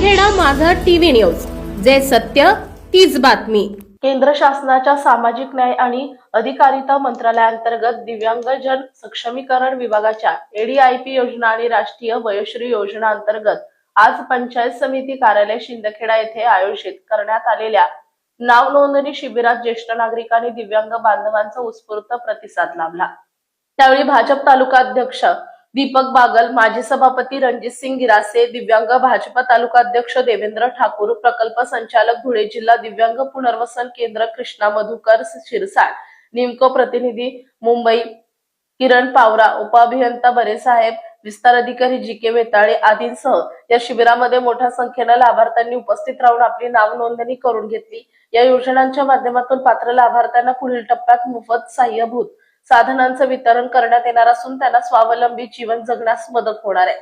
शिंदखेडा माझा TV news, जे सत्य तीच बातमी। केंद्र शासनाच्या सामाजिक न्याय आणि अधिकारिता मंत्रालयाअंतर्गत दिव्यांगजन सक्षमीकरण विभागाच्या एडीआयपी योजना आणि राष्ट्रीय वयोश्री योजना अंतर्गत आज पंचायत समिती कार्यालय शिंदखेडा येथे आयोजित करण्यात आलेल्या नाव नोंदणी शिबिरात ज्येष्ठ नागरिकांनी दिव्यांग बांधवांचा उत्स्फूर्त प्रतिसाद लाभला। त्यावेळी भाजप तालुका अध्यक्ष दीपक बागल, माजी सभापती रणजित सिंग गिरासे, दिव्यांग भाजप तालुका अध्यक्ष देवेंद्र ठाकूर, प्रकल्प संचालक धुळे जिल्हा दिव्यांग पुनर्वसन केंद्र कृष्णा मधुकर शिरसाट, निमको प्रतिनिधी मुंबई किरण पावरा, उपअभियंता बरेसाहेब, विस्तार अधिकारी जी.के. वेताळे आदींसह या शिबिरामध्ये मोठ्या संख्येने लाभार्थ्यांनी उपस्थित राहून आपली नाव नोंदणी करून घेतली। या योजनांच्या माध्यमातून पात्र लाभार्थ्यांना पुढील टप्प्यात मोफत सहाय्यभूत साधनांचं वितरण करण्यात येणार असून त्यांना स्वावलंबी जीवन जगण्यास मदत होणार आहे।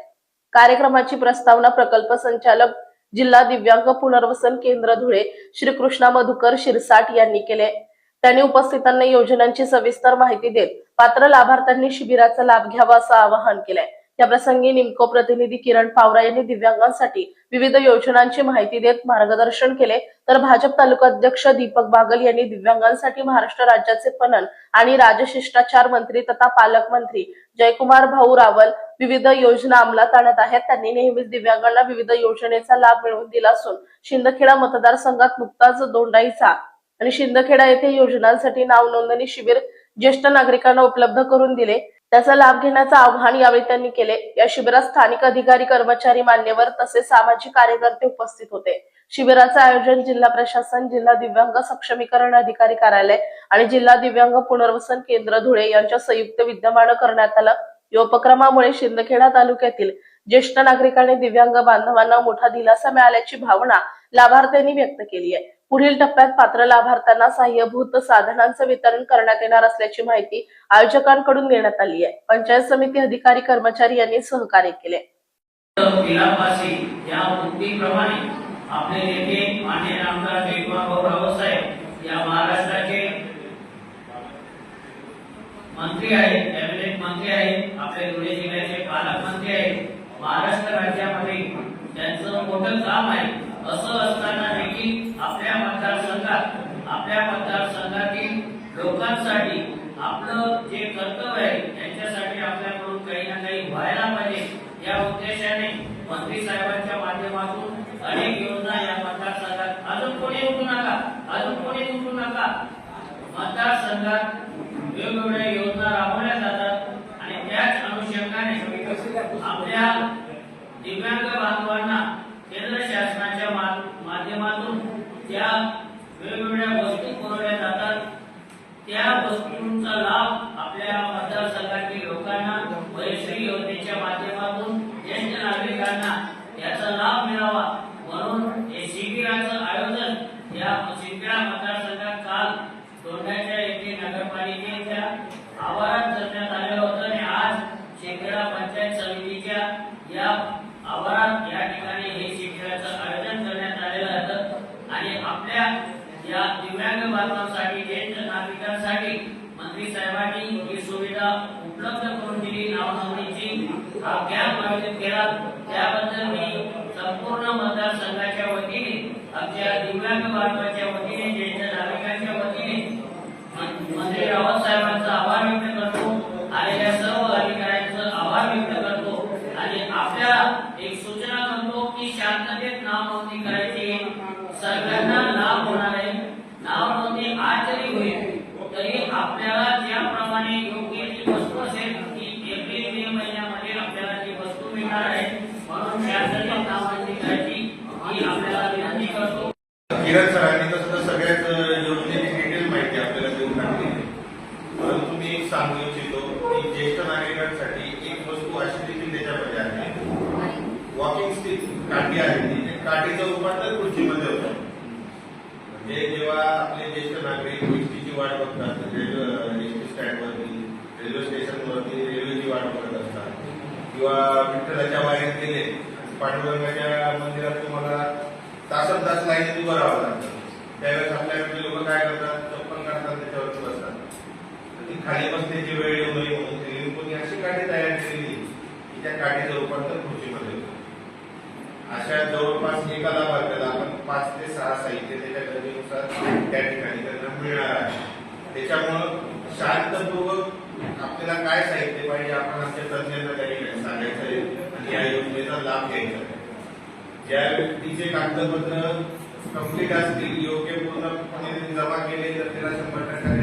कार्यक्रमाची प्रस्तावना प्रकल्प संचालक जिल्हा दिव्यांग पुनर्वसन केंद्र धुळे श्री कृष्णा मधुकर शिरसाट यांनी केले। त्यांनी उपस्थितांना योजनांची सविस्तर माहिती देत पात्र लाभार्थ्यांनी शिबिराचा लाभ घ्यावा असं आवाहन केलंय। या प्रसंगी निमको प्रतिनिधी किरण पावरा यांनी दिव्यांगांसाठी विविध योजनांची माहिती देत मार्गदर्शन केले, तर भाजप तालुका अध्यक्ष दीपक बागल यांनी दिव्यांगांसाठी महाराष्ट्र राज्याचे पणन आणि राजशिष्टाचार मंत्री तथा पालकमंत्री जयकुमार भाऊ रावल विविध योजना अंमलात आणत आहेत। त्यांनी नेहमीच दिव्यांगांना विविध योजनेचा लाभ मिळवून दिला असून शिंदखेडा मतदारसंघात नुकताच दोंडाईचा आणि शिंदखेडा येथे योजनांसाठी नाव नोंदणी शिबिर ज्येष्ठ नागरिकांना उपलब्ध करून दिले, त्याचा लाभ घेण्याचं आवाहन यावेळी त्यांनी केले। या शिबिरात स्थानिक अधिकारी, कर्मचारी, मान्यवर तसेच सामाजिक कार्यकर्ते उपस्थित होते। शिबिराचे आयोजन जिल्हा प्रशासन, जिल्हा दिव्यांग सक्षमीकरण अधिकारी कार्यालय आणि जिल्हा दिव्यांग पुनर्वसन केंद्र धुळे यांच्या संयुक्त विद्यमाने करण्यात आलं। या उपक्रमामुळे शिंदखेडा तालुक्यातील ज्येष्ठ नागरिकांनी दिव्यांग बांधवांना मोठा दिलासा मिळाल्याची भावना लाभार्थ्यांनी व्यक्त केली आहे। पुढील टप्प्यात पात्र लाभार्थ्यांना सहाय्यभूत साधनांचं वितरण करण्यात येणार असल्याची माहिती आयोजकांकडून देण्यात आली आहे। पंचायत समिती अधिकारी, कर्मचारी यांनी सहकार्य केले। आपले नेते माननीय आमदार जयकुमार भाऊ रावल साहेब या महाराष्ट्राचे मंत्री आहेत, कॅबिनेट मंत्री आहेत, आपले धुळे जिल्ह्याचे पालकमंत्री आहेत। महाराष्ट्र राज्यामध्ये त्यांचं मोठं काम आहे। असं असताना देखील आपल्या मतदारसंघातील लोकांसाठी आपलं जे कर्तव्य आहे त्यांच्यासाठी आपल्याकडून काही ना काही व्हायला पाहिजे या उद्देशाने मंत्री साहेबांच्या माध्यमातून अनेक योजना या मतदारसंघात अजून कोणी उठू नका मतदारसंघात वेगवेगळ्या योजना राबवल्या जातात आणि त्याच अनुषंगाने आपल्या दिव्यांग बांधवांना केंद्र शासनाच्या माध्यमातून ज्या वेगवेगळ्या वस्तू पुरवल्या जातात त्या वस्तूंचा लाभ आपल्या मतदारसंघातील लोकांना वयोश्री योजनेच्या माध्यमातून ज्येष्ठ नागरिकांना याचा लाभ मिळावा म्हणून हे शिबिराचं आयोजन या शिंदखेडा मतदारसंघात काल दोंडाच्या येथे नगरपालिकेच्या आवारात करण्यात आलं होतं आणि आज शिंदखेडा पंचायत समितीच्या या आवारात या ठिकाणी हे शिबिराचं आयोजन करण्यात आलेलं होतं आणि आपल्या या दिव्यांग बांधवांसाठी, ज्येष्ठ नागरिकांसाठी मंत्री साहेबांनी ही सुविधा उपलब्ध करून दिली। नाव नोंदणीची हा कॅम्प आयोजित केला, त्याबद्दल मी संपूर्ण मतदारसंघाच्या वतीने, आमच्या दिव्यांग बांधवांच्या वतीने, ज्येष्ठ नागरिकांच्या वतीने मंत्री रावल साहेबांचा आभार व्यक्त करतो, आलेल्या सर्व अधिकाऱ्यांचं आभार व्यक्त करतो आणि आपल्या एक सूचना करतो की शांततेत नाव नोंदणी करायची, सगळ्यांना लाभ होणार आहे। नाव नोंदणी आज जरी होईल तरी आपल्याला ज्याप्रमाणे योग्य ती वस्तू असेल की एप्रिल मे महिन्यामध्ये आपल्याला ती वस्तू मिळणार आहे, म्हणून शांततेत नाव नोंदणी करायची ही आपल्याला विनंती करतो। किरण सरांनी तसं सगळ्याच योजनेची डिटेल माहिती आपल्याला देऊन टाकली, परंतु मी एक सांगू इच्छितो की ज्येष्ठ नागरिकांसाठी एक वस्तू अशी देखील त्याच्यामध्ये आहे, वॉकिंग स्टिक काठी आहे, काठीचं रूपांतर खुर्चीमध्ये होतं। म्हणजे जेव्हा आपले ज्येष्ठ नागरिक एसटीची वाट बघतात, एसटी स्टँडवरती, रेल्वे स्टेशनवरती रेल्वेची वाट बघत असतात किंवा विठ्ठलाच्या वारीत गेले, पांडुरंगाच्या मंदिरात तुम्हाला तासन तास लाईनीत उभं राहावं लागतं, त्यावेळेस आपल्याकडे लोक काय करतात, चप्पल काढतात, त्याच्यावरती बसतात, ती खाली बसण्याची वेळ येऊ नये म्हणून कोणी अशी काठी तयार केलेली की त्या काठीचं रूपांतर खुर्चीमध्ये होतं। अशा जवळपास एका लाभार्थ्याला आपण 5 ते 6 साहित्य त्याच्या गरजेनुसार त्या ठिकाणी त्यांना मिळणार आहे. त्याच्यामुळं शांतपूर्वक आपल्याला काय साहित्य पाहिजे आपण आमच्या तज्ञांना त्या ठिकाणी सांगायचं आहे आणि या योजनेचा लाभ घ्यायचा आहे. ज्या व्यक्तीचे कागदपत्र कंप्लीट असतील, योग्य पूर्णपणे जमा केले तर त्याला 100%